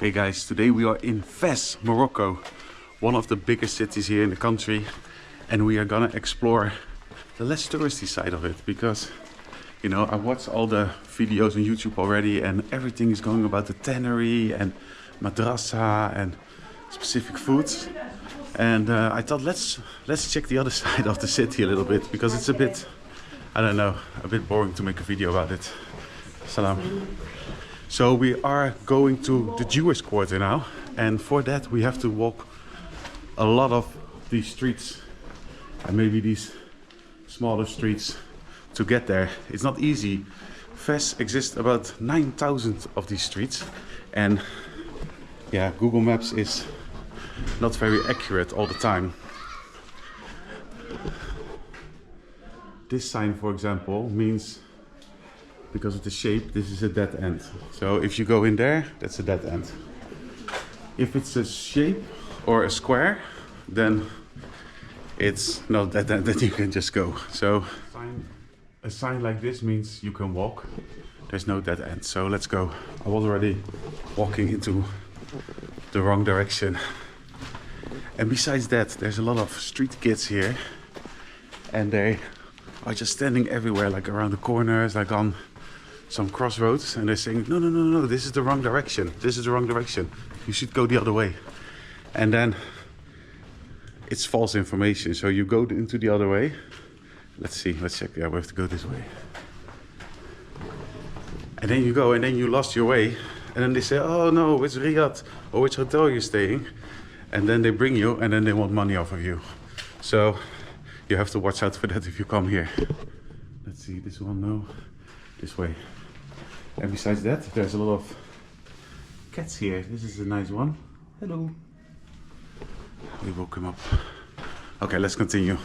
Okay guys, today we are in Fez, Morocco, one of the biggest cities here in the country, and we are gonna explore the less touristy side of it because, you know, I watched all the videos on YouTube already and everything is going about the tannery and madrasa and specific foods. And I thought let's check the other side of the city a little bit because it's a bit, I don't know, a bit boring to make a video about it. Salam. So we are going to the Jewish quarter now, and for that we have to walk a lot of these streets and maybe these smaller streets to get there. It's not easy. Fez exists about 9,000 of these streets, and yeah, Google Maps is not very accurate all the time. This sign, for example, means, because of the shape, this is a dead end. So if you go in there, that's a dead end. If it's a shape or a square, then it's not dead end, then you can just go. So a sign like this means you can walk. There's no dead end. So let's go. I was already walking into the wrong direction. And besides that, there's a lot of street kids here, and they are just standing everywhere, like around the corners, like on some crossroads, and they're saying, no, this is the wrong direction. This is the wrong direction. You should go the other way. And then it's false information. So you go into the other way. Let's see, let's check. Yeah, we have to go this way. And then you go, and then you lost your way. And then they say, oh no, which Riyadh or which hotel you're staying. And then they bring you, and then they want money off of you. So you have to watch out for that if you come here. Let's see, this one, no, this way. And besides that, there's a lot of cats here. This is a nice one. Hello. We woke him up. Okay, let's continue.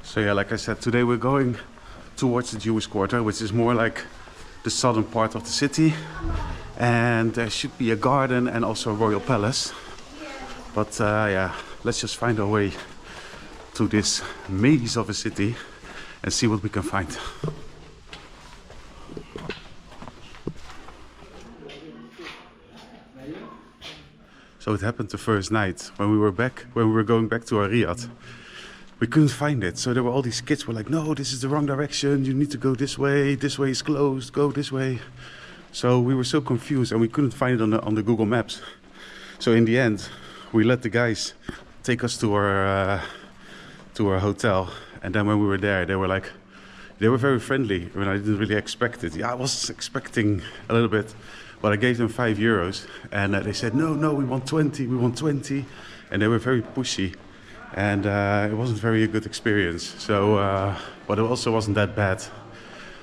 So yeah, like I said, today we're going towards the Jewish quarter, which is more like the southern part of the city. And there should be a garden and also a royal palace. But yeah, let's just find our way to this maze of a city and see what we can find. So it happened the first night when we were going back to our Riyadh. We couldn't find it. So there were all these kids were like, no, this is the wrong direction. You need to go this way is closed, go this way. So we were so confused and we couldn't find it on the Google Maps. So in the end, we let the guys take us to our hotel. And then when we were there, they were very friendly. I mean, I didn't really expect it. Yeah, I was expecting a little bit, but I gave them €5, and they said, no, we want 20, and they were very pushy, and it wasn't very a good experience. So, but it also wasn't that bad.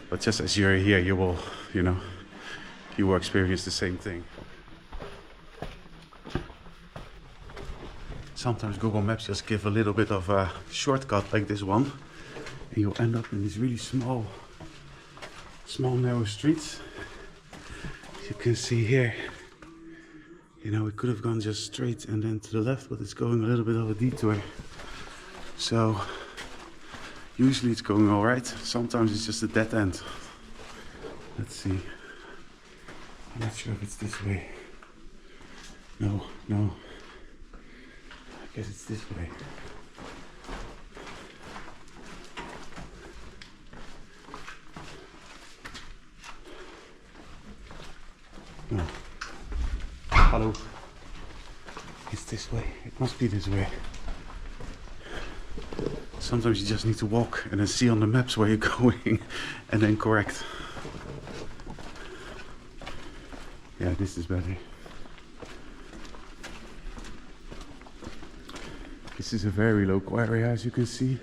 But just as you're here, you will, you will experience the same thing. Sometimes Google Maps just give a little bit of a shortcut like this one, and you'll end up in these really small narrow streets. As you can see here, we could have gone just straight and then to the left, but it's going a little bit of a detour. So usually it's going all right. Sometimes it's just a dead end. Let's see. I'm not sure if it's this way. No. I guess it's this way. No. Hello. It's this way. It must be this way. Sometimes you just need to walk and then see on the maps where you're going and then correct. Yeah, this is better. This is a very local area, as you can see.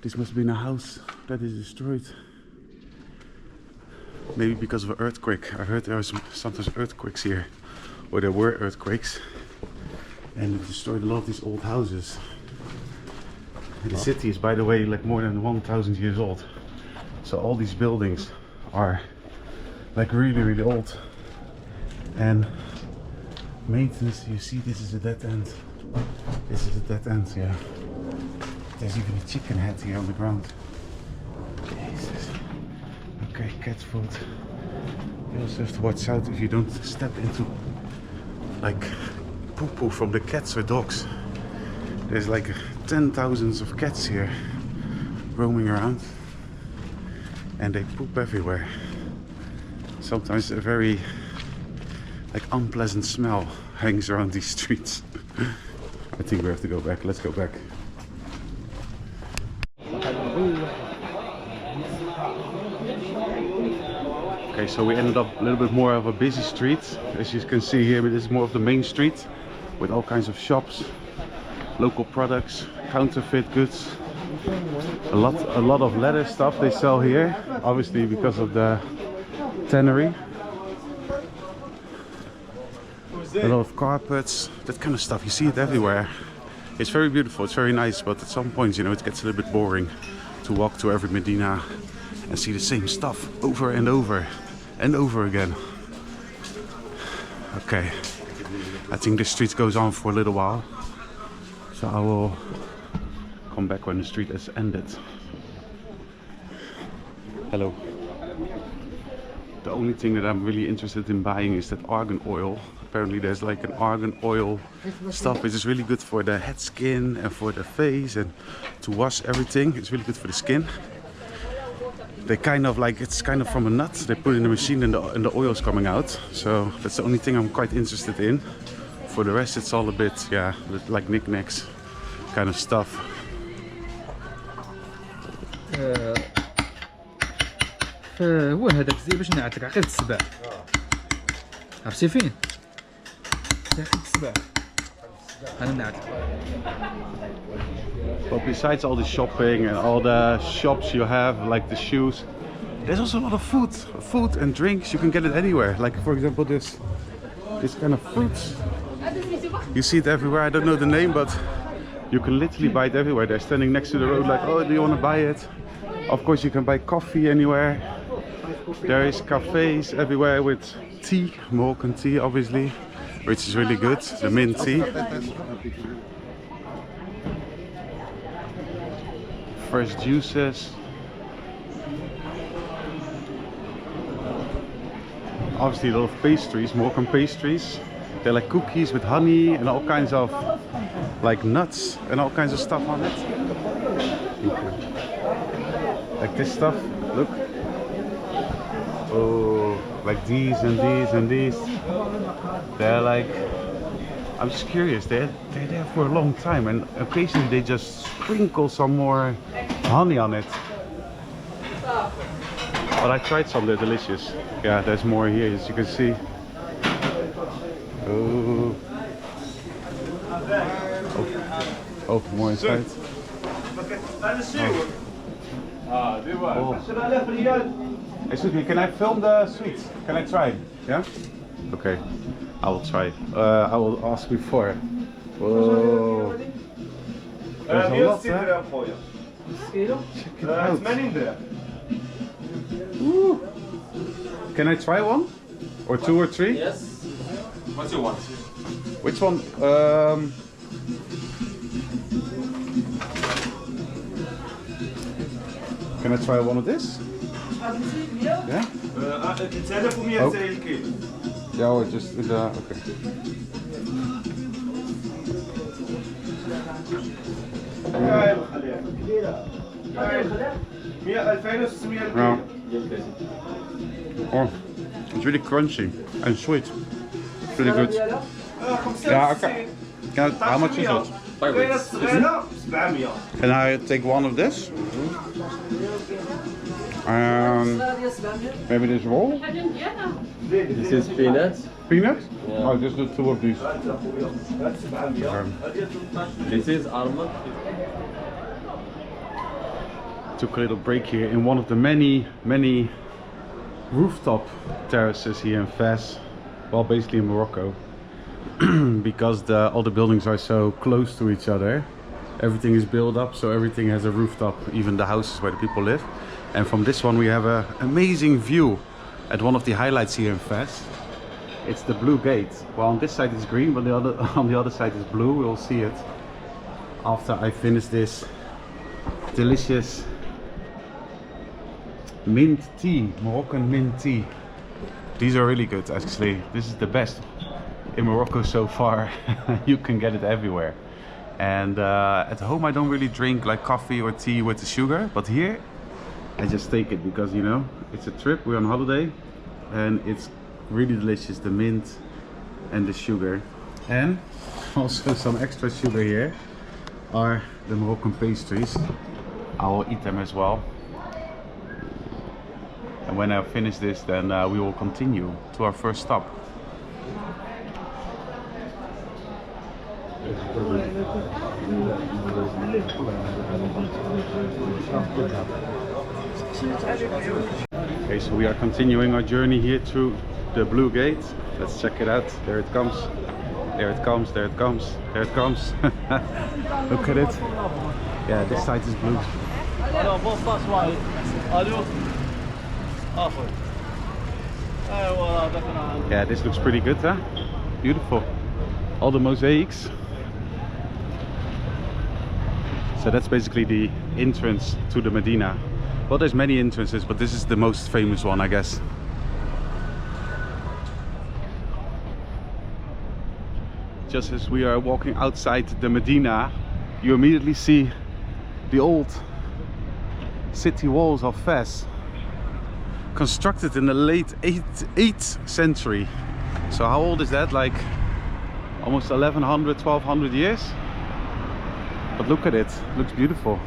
This must have been a house that is destroyed. Maybe because of an earthquake. I heard there are sometimes earthquakes here, or there were earthquakes, and it destroyed a lot of these old houses. And the city is, by the way, like more than 1,000 years old. So all these buildings are like really old. And maintenance, you see, this is a dead end. This is a dead end, yeah. There's even a chicken head here on the ground. Jesus. Okay, cat food. You also have to watch out if you don't step into like poo-poo from the cats or dogs. There's like 10,000s of cats here roaming around and they poop everywhere. Sometimes a very like unpleasant smell hangs around these streets. I think we have to go back. Let's go back. Okay, so we ended up a little bit more of a busy street. As you can see here, this is more of the main street with all kinds of shops, local products, counterfeit goods. A lot of leather stuff they sell here, obviously because of the tannery. A lot of carpets, that kind of stuff. You see it everywhere. It's very beautiful, it's very nice, but at some points, you know, it gets a little bit boring to walk to every medina and see the same stuff over and over and over again. Okay, I think this street goes on for a little while, so I will come back when the street has ended. Hello. The only thing that I'm really interested in buying is that argan oil. Apparently there's like an argan oil stuff which is really good for the head skin and for the face and to wash everything. It's really good for the skin. They kind of like, it's kind of from a nut. They put it in the machine and the oil's coming out. So that's the only thing I'm quite interested in. For the rest it's all a bit, yeah, like knickknacks kind of stuff. هو هذاك زي باش نعطيك عقيد السبع عرفتي فين؟ عقيد السبع أنا نعطيك. But besides all the shopping and all the shops you have, like the shoes, there's also a lot of food and drinks. You can get it anywhere. Like for example this kind of fruits. You see it everywhere. I don't know the name, but you can literally buy it everywhere. They're standing next to the road like, oh, do you want to buy it? Of course you can buy coffee anywhere. There is cafes everywhere with tea, Moroccan tea obviously, which is really good, the mint tea. Fresh juices. Obviously a lot of pastries, Moroccan pastries. They're like cookies with honey and all kinds of like nuts and all kinds of stuff on it. Like this stuff, look. Oh, like these and these and these. They're like, I'm just curious, they're there for a long time and occasionally they just sprinkle some more honey on it. But I tried some, they're delicious. Yeah, there's more here as you can see. Oh, oh, more inside. Oh. Excuse me, can I film the sweets? Can I try? Yeah? Okay, I will try. I will ask before. Whoa. There's a lot, huh? Check it out. Woo. Can I try one? Or two or three? Yes. What you want? Which one? Can I try one of this? Yeah? Oh. Yeah, or just okay. Yeah. Oh, it's really crunchy and sweet. Pretty good. Yeah, okay. How much is it? Can I take one of this? Maybe this roll? This is peanuts. Peanuts? Yeah. Oh, just do two of these. This is almond. Took a little break here in one of the many rooftop terraces here in Fez. Well, basically in Morocco. Because all the buildings are so close to each other. Everything is built up, so everything has a rooftop, even the houses where the people live. And from this one we have an amazing view at one of the highlights here in Fez. It's the blue gate. Well, on this side it's green, but on the other side is blue. We'll see it after I finish this delicious mint tea, Moroccan mint tea. These are really good actually. This is the best in Morocco so far. You can get it everywhere. And at home I don't really drink like coffee or tea with the sugar, but here I just take it because, you know, it's a trip, we're on holiday, and it's really delicious, the mint and the sugar. And also some extra sugar here are the Moroccan pastries. I will eat them as well. And when I finish this, then we will continue to our first stop. Okay, so we are continuing our journey here through the Blue Gate. Let's check it out. There it comes. There it comes. There it comes. There it comes. Look at it. Yeah, this side is blue. Yeah, this looks pretty good, huh? Beautiful. All the mosaics. So that's basically the entrance to the Medina. Well, there's many entrances, but this is the most famous one, I guess. Just as we are walking outside the Medina, you immediately see the old city walls of Fez, constructed in the late 8th century. So how old is that? Like almost 1100, 1200 years? But look at it, it looks beautiful.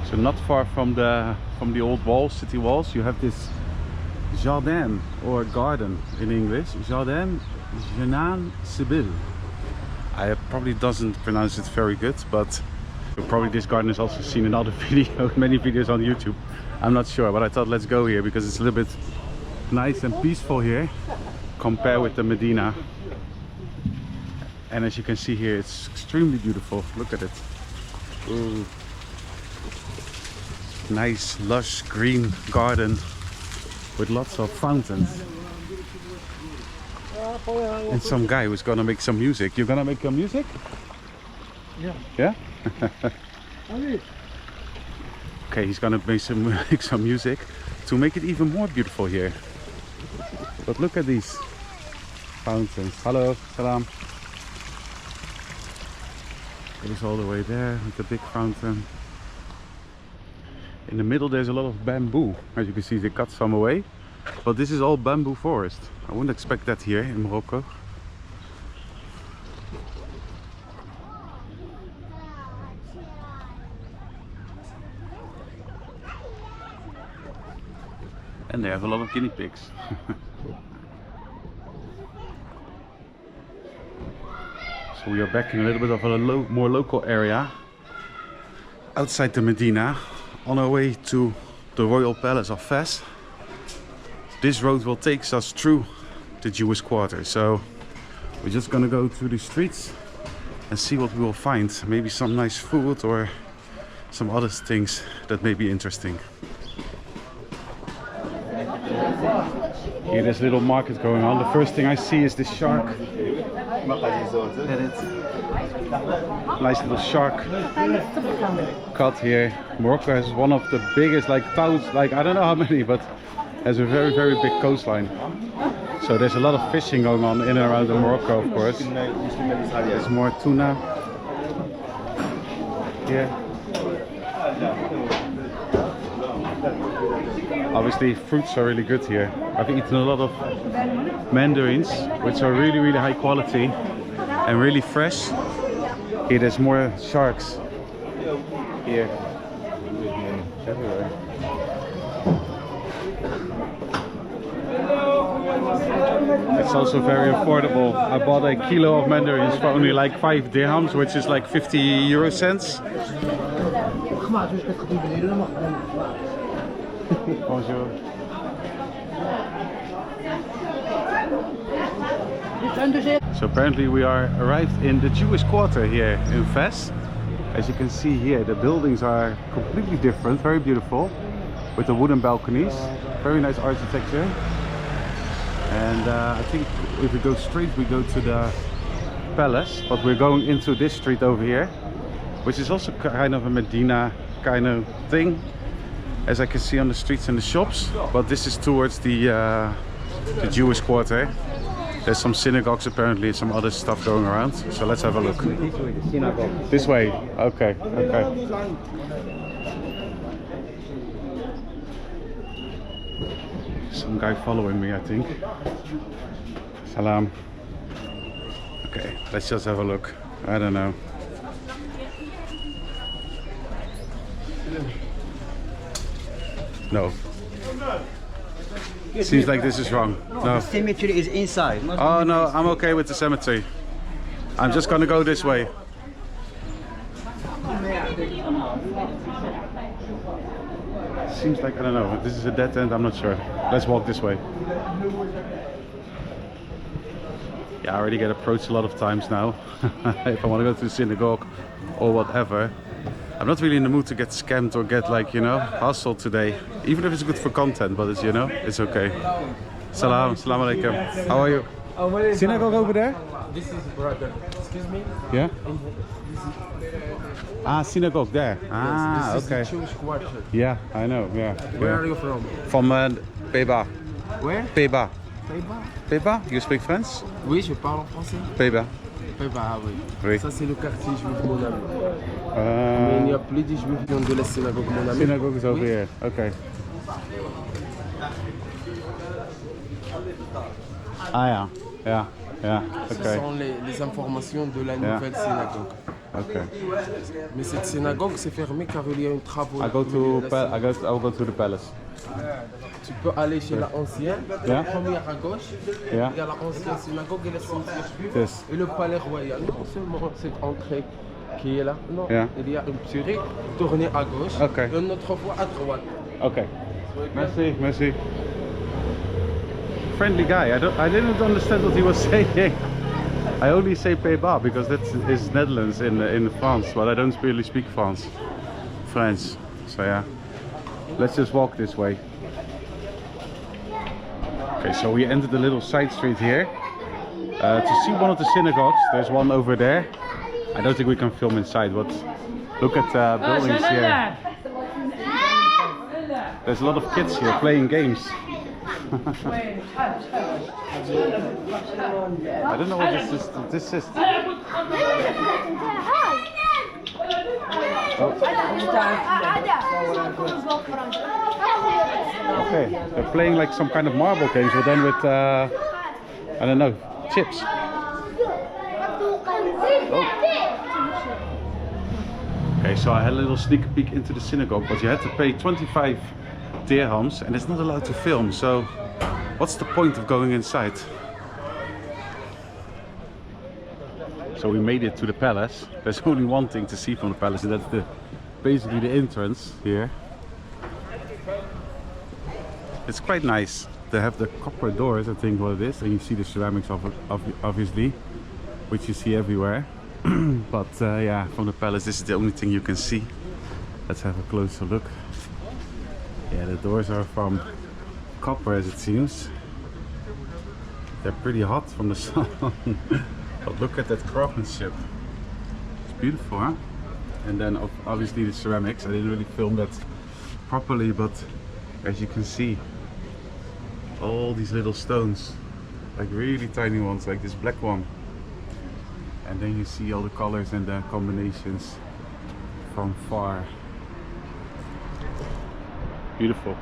So not far from the old walls, city walls, you have this jardin, or garden in English. Jardin Jenan Sibyl. I probably doesn't pronounce it very good, but probably this garden is also seen in other videos, many videos on YouTube. I'm not sure, but I thought let's go here because it's a little bit nice and peaceful here compared with the Medina. And as you can see here, it's extremely beautiful. Look at it. Ooh. Nice lush green garden with lots of fountains. And some guy who's gonna make some music. You're gonna make your music? Yeah. Yeah? Okay, he's gonna make some music to make it even more beautiful here. But look at these fountains. Hello, salam. It is all the way there with the big fountain. In the middle there's a lot of bamboo. As you can see, they cut some away. But this is all bamboo forest. I wouldn't expect that here in Morocco. And they have a lot of guinea pigs. So we are back in a little bit of a more local area outside the Medina, on our way to the Royal Palace of Fez. This road will take us through the Jewish quarter, so we're just gonna go through the streets and see what we will find. Maybe some nice food or some other things that may be interesting. Here there's a little market going on. The first thing I see is this shark. Look at it. Nice little shark caught here. Morocco has one of the biggest, like thousands, like I don't know how many, but has a very, very big coastline. So there's a lot of fishing going on in and around Morocco, of course. There's more tuna here. Obviously fruits are really good here. I've eaten a lot of mandarins, which are really, really high quality and really fresh. Here there's more sharks here. Everywhere. It's also very affordable. I bought a kilo of mandarins for only like 5 dirhams, which is like 50 euro cents. Bonjour. So apparently we are arrived in the Jewish quarter here in Fez. As you can see here, the buildings are completely different, very beautiful, with the wooden balconies, very nice architecture. And I think if we go straight, we go to the palace. But we're going into this street over here, which is also kind of a Medina kind of thing, as I can see on the streets and the shops. But this is towards the Jewish quarter. There's some synagogues apparently, some other stuff going around. So let's have a look. This way. Okay. Okay. Some guy following me, I think. Salam. Okay, let's just have a look. I don't know. No. Seems like this is wrong. No. The cemetery is inside. Oh no, I'm okay with the cemetery. I'm just gonna go this way. Seems like, I don't know, this is a dead end, I'm not sure. Let's walk this way. Yeah, I already get approached a lot of times now. If I want to go to the synagogue or whatever. I'm not really in the mood to get scammed or get, like, you know, hustled today. Even if it's good for content, but it's, you know, it's okay. Salam, salam alaikum. How are you? Synagogue over there? This is brother. Excuse me? Yeah? Ah, synagogue there. Ah, This okay. is the Jewish quarter. Yeah, I know, yeah. Where are you from? From Peba. Where? Peba. Peba. Peba? You speak French? Oui, je parle en français. Peba. Peba, ah oui. Oui. Ça, c'est le quartier juif, mon ami. Mais il n'y a plus de juifs qui ont de la synagogue, mon ami. Synagogue is over here. Okay. Ah ja, ja, ja. Ce Okay. sont les informations de la nouvelle synagogue. Okay. Mais cette synagogue, c'est fermé car il y a une travaux. I will go to the palace. Tu peux aller chez la ancienne, Yeah. la première à gauche. Yeah. Il y a la ancienne synagogue et la cimetière juif. Yes. Et le palais royal. Non seulement cette entrée qui est là, non. Yeah. Il y a une petite rue tournée à gauche Okay. et une autre fois à droite. Okay. Merci, merci. Friendly guy. I didn't understand what he was saying. I only say Peba because that is Netherlands in France, but I don't really speak French. So yeah, let's just walk this way. Okay, so we entered the little side street here to see one of the synagogues. There's one over there. I don't think we can film inside, but look at the buildings here. There's a lot of kids here playing games. I don't know what this is. Okay, they're playing like some kind of marble games, but then with, I don't know, chips. Oh. Okay, so I had a little sneak peek into the synagogue, but you had to pay 25 dirhams and it's not allowed to film, so what's the point of going inside? So we made it to the palace. There's only one thing to see from the palace, and that's basically the entrance here. It's quite nice. They have the copper doors, I think what it is, and you see the ceramics obviously, which you see everywhere. But yeah, from the palace this is the only thing you can see. Let's have a closer look. Yeah, the doors are from copper as it seems. They're pretty hot from the sun. But look at that craftsmanship. It's beautiful, huh? And then obviously the ceramics. I didn't really film that properly, but as you can see, all these little stones, like really tiny ones, like this black one. And then you see all the colors and the combinations from far. Beautiful.